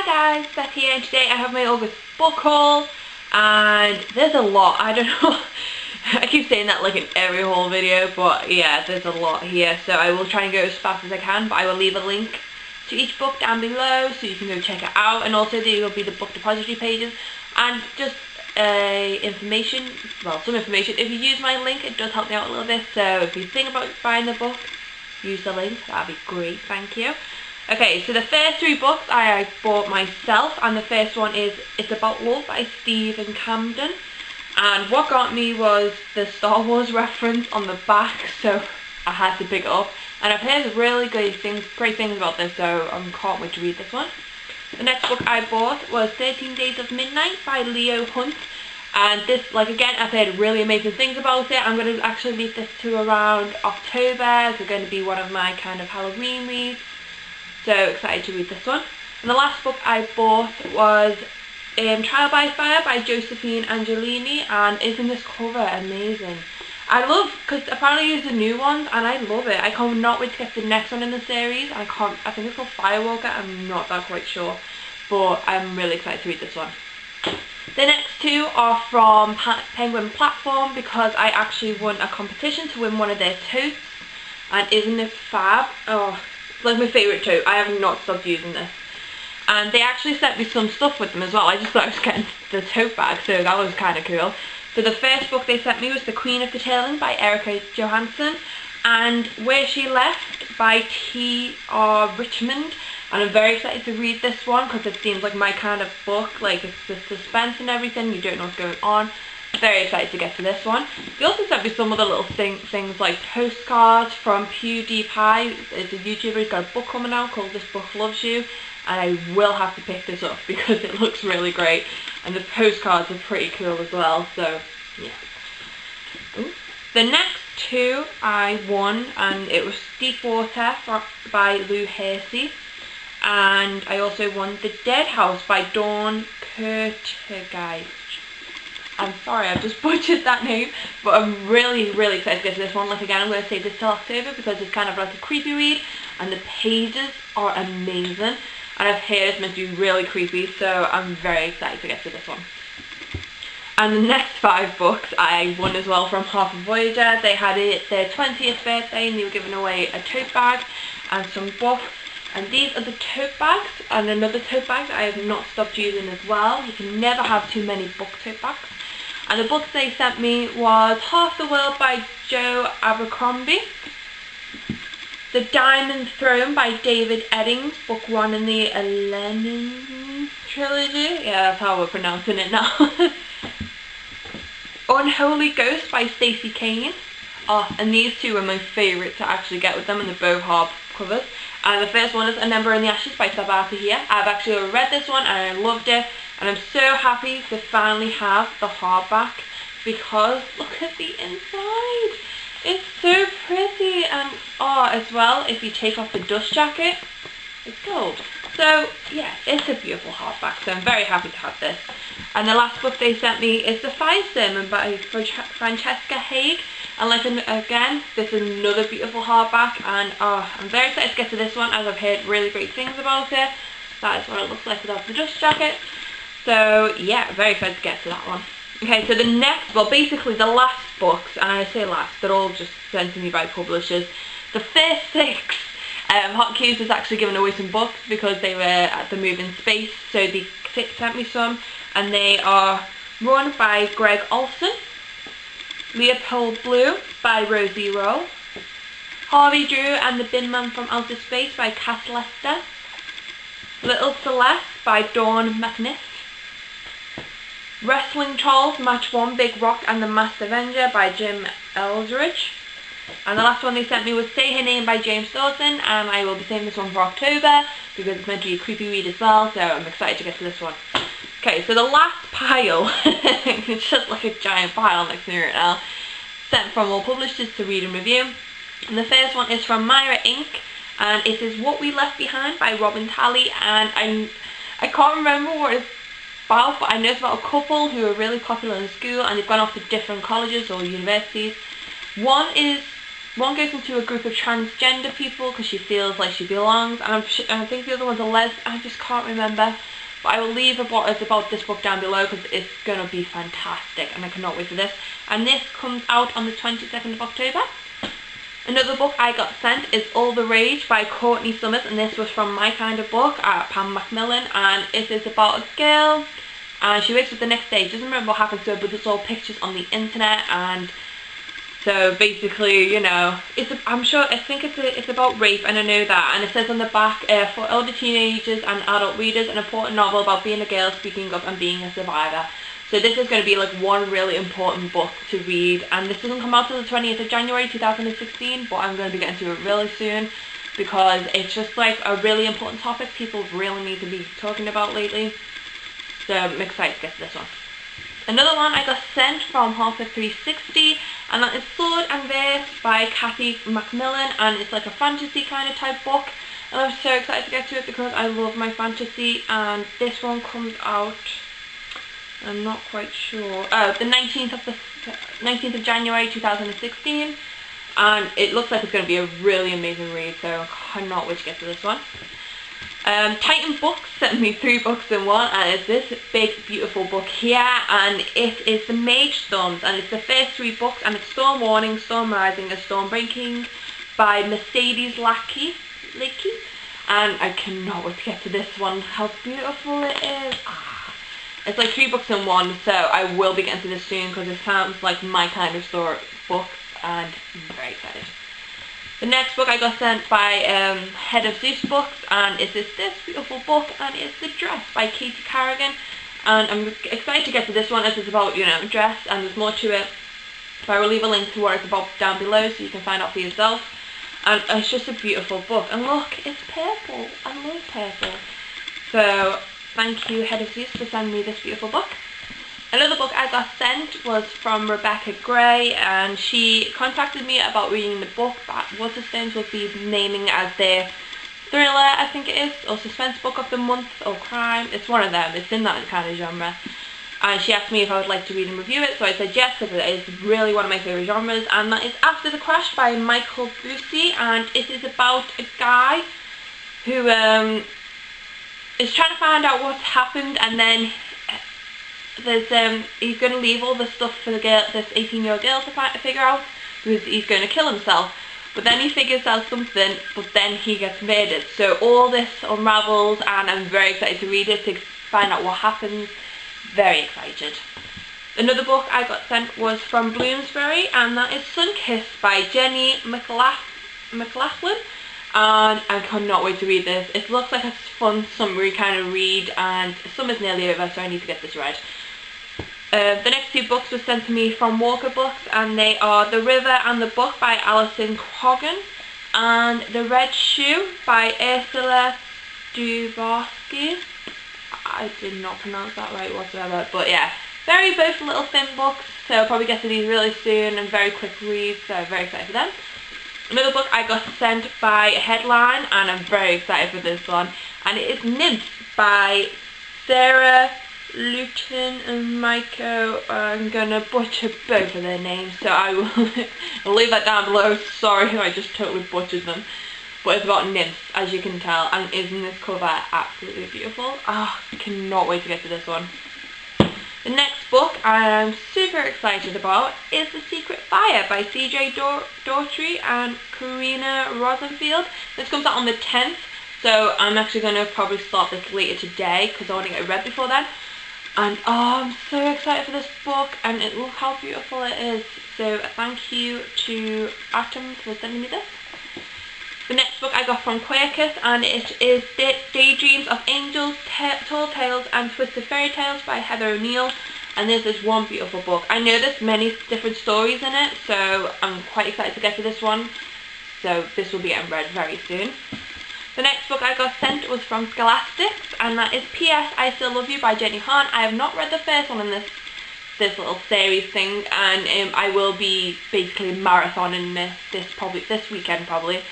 Hi guys, Beth here, and today I have my August book haul, and there's a lot. I don't know, I keep saying that like in every haul video, but yeah, there's a lot here, so I will try and go as fast as I can, but I will leave a link to each book down below so you can go check it out, and also there will be the book depository pages and just information, well, some information. If you use my link, it does help me out a little bit, so if you think about buying the book, use the link, that'd be great, thank you. Okay, so the first three books I bought myself, and the first one is It's About Love by Stephen Camden, and what got me was the Star Wars reference on the back, so I had to pick it up, and I've heard really great things about this, so I can't wait to read this one. The next book I bought was 13 Days of Midnight by Leo Hunt, and this, like, again, I've heard really amazing things about it. I'm going to actually read this to around October. It's going to be one of my kind of Halloween reads. So excited to read this one. And the last book I bought was Trial by Fire by Josephine Angelini, and isn't this cover amazing? I love, because apparently there's a new one, and I love it. I cannot wait to get the next one in the series. I think it's called Firewalker, I'm not that quite sure, but I'm really excited to read this one. The next two are from Penguin Platform, because I actually won a competition to win one of their totes, and isn't it fab? Oh, it's like my favourite tote. I have not stopped using this. And they actually sent me some stuff with them as well. I just thought I was getting the tote bag, so that was kind of cool. So the first book they sent me was The Queen of the Tailing by Erica Johansson, and Where She Left by T.R. Richmond. And I'm very excited to read this one because it seems like my kind of book. Like, it's the suspense and everything, you don't know what's going on. Very excited to get to this one. They also sent me some other little things like postcards from PewDiePie. It's a YouTuber, he's got a book coming out called This Book Loves You, and I will have to pick this up because it looks really great, and the postcards are pretty cool as well, so yeah. Ooh. The next two I won, and it was Deep Water by Lou Hersey, and I also won The Dead House by Dawn Kurtgeist. I'm sorry, I've just butchered that name, but I'm really excited to get to this one. Like, again, I'm going to save this till October because it's kind of like a creepy read, and the pages are amazing, and I've heard it's meant to be really creepy, so I'm very excited to get to this one. And the next 5 books I won as well from Harper Voyager. They had their 20th birthday, and they were giving away a tote bag and some books. And these are the tote bags, and another tote bag that I have not stopped using as well. You can never have too many book tote bags. And the books they sent me was Half the World by Joe Abercrombie, The Diamond Throne by David Eddings, book 1 in the Elenin trilogy. Yeah, that's how we're pronouncing it now. Unholy Ghost by Stacey Kane. Oh, and these two are my favourite to actually get with them, and they're both hard covers. And the first one is An Ember in the Ashes by Sabata here. I've actually read this one and I loved it, and I'm so happy to finally have the hardback because look at the inside. It's so pretty, and oh, as well, if you take off the dust jacket, it's gold. So yeah, it's a beautiful hardback, so I'm very happy to have this. And the last book they sent me is The Fire Sermon by Francesca Haig. And like, again, this is another beautiful hardback, and I'm very excited to get to this one as I've heard really great things about it. That is what it looks like without the dust jacket. So yeah, very excited to get to that one. Okay, so the next, well, basically the last books, and I say last, they're all just sent to me by publishers. The first 6, Hot Cubes is actually giving away some books because they were at the Move in Space, so they sent me some, and they are Run by Greg Olson, Leopold Blue by Rosie Rowe, Harvey Drew and the Bin Man from Outer Space by Cass Lester, Little Celeste by Dawn McNiff, Wrestling Trolls Match 1 Big Rock and the Masked Avenger by Jim Eldridge. And the last one they sent me was Say Her Name by James Dawson, and I will be saving this one for October because it's meant to be a creepy read as well, so I'm excited to get to this one. Okay, so the last pile, it's just like a giant pile next to me right now, sent from all publishers to read and review. And the first one is from Myra Inc., and it is What We Left Behind by Robin Talley, and I can't remember what it's about, but I know it's about a couple who are really popular in school, and they've gone off to different colleges or universities. One goes into a group of transgender people because she feels like she belongs, and I think the other one's a lesbian. I just can't remember. But I will leave what is about this book down below because it's going to be fantastic and I cannot wait for this. And this comes out on the 22nd of October. Another book I got sent is All the Rage by Courtney Summers, and this was from My Kind of Book at Pam Macmillan, and it is about a girl and she wakes up the next day. She doesn't remember what happened to her, but it's all pictures on the internet. And so basically, you know, I think it's about rape, and I know that. And it says on the back, for older teenagers and adult readers, an important novel about being a girl, speaking up and being a survivor. So this is going to be like one really important book to read, and this doesn't come out till the 20th of January 2016, but I'm going to be getting to it really soon because it's just like a really important topic people really need to be talking about lately. So I'm excited to get to this one. Another one I got sent from Harper 360, and that is Sword and Verse by Kathy Macmillan, and it's like a fantasy kind of type book, and I'm so excited to get to it because I love my fantasy. And this one comes out, I'm not quite sure, the 19th of January 2016, and it looks like it's going to be a really amazing read, so I cannot wait to get to this one. Titan Books sent me 3 books in one, and it's this big beautiful book here, and it is The Mage Storms, and it's the first 3 books, and it's Storm Warning, Storm Rising and Storm Breaking by Mercedes Lackey, and I cannot wait to get to this one. How beautiful it is. It's like 3 books in one, so I will be getting to this soon because it sounds like my kind of books, and I'm very excited. The next book I got sent by Head of Zeus Books, and it's this beautiful book, and it's The Dress by Katie Carrigan, and I'm excited to get to this one as it's about, you know, dress, and there's more to it. So I will leave a link to what it's about down below so you can find out for yourself. And it's just a beautiful book, and look, it's purple. I love purple. So thank you, Head of Zeus, for sending me this beautiful book. Another book I got sent was from Rebecca Gray, and she contacted me about reading the book that Waterstones will be naming as their thriller, I think it is, or suspense book of the month, or crime. It's one of them. It's in that kind of genre. And she asked me if I would like to read and review it, so I said yes, because it is really one of my favourite genres, and that is After the Crash by Michael Bussey, and it is about a guy who is trying to find out what's happened, and then he's going to leave all the stuff for the girl, this 18-year-old girl, to figure out, because he's going to kill himself. But then he figures out something, but then he gets murdered. So all this unravels, and I'm very excited to read it, to find out what happens. Very excited. Another book I got sent was from Bloomsbury, and that is Sunkissed by Jenny McLaughlin. And I cannot wait to read this. It looks like a fun summary kind of read, and summer's nearly over, so I need to get this read. The next 2 books were sent to me from Walker Books, and they are The River and the Book by Alison Croghan, and The Red Shoe by Ursula Duboski. I did not pronounce that right whatsoever, but yeah, both little thin books, so I'll probably get to these really soon, and very quick reads, so I'm very excited for them. Another book I got sent by Headline, and I'm very excited for this one, and it is Nymphs by Sarah Luton and Maiko. I'm gonna butcher both of their names, so I will leave that down below. Sorry, I just totally butchered them. But it's about nymphs, as you can tell, and isn't this cover absolutely beautiful? I cannot wait to get to this one. The next book I'm super excited about is The Secret Fire by CJ Daughtry and Karina Rosenfield. This comes out on the 10th, so I'm actually going to probably start this later today because I want to get it read before then. And I'm so excited for this book, and look how beautiful it is. So thank you to Atom for sending me this. The next book I got from Quercus, and it is Daydreams of Angels, Tall Tales and Twisted Fairy Tales by Heather O'Neill. And this is one beautiful book. I know there's many different stories in it, so I'm quite excited to get to this one. So this will be getting read very soon. The next book I got sent was from Scholastics, and that is P.S. I Still Love You by Jenny Han. I have not read the first one in this little series thing, and I will be basically marathoning this weekend probably.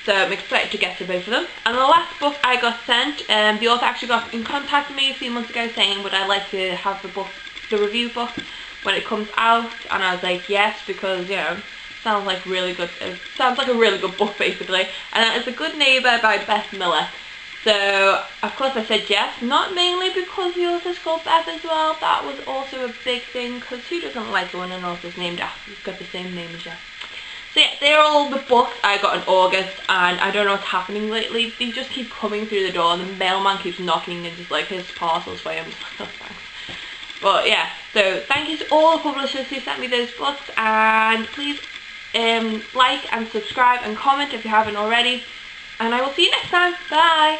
So I'm excited to get to both of them. And the last book I got sent, the author actually got in contact with me a few months ago saying would I like to have the review book when it comes out, and I was like yes, because you know, sounds like really good. It sounds like a really good book basically. And that is The Good Neighbour by Beth Miller. So of course I said yes, not mainly because the author's called Beth as well. That was also a big thing, because who doesn't like when an author's named after, got the same name as you? So yeah, they're all the books I got in August, and I don't know what's happening lately. They just keep coming through the door, and the mailman keeps knocking and just like, his parcels for him. Oh, thanks. But yeah, so thank you to all the publishers who sent me those books, and please like and subscribe and comment if you haven't already, and I will see you next time. Bye!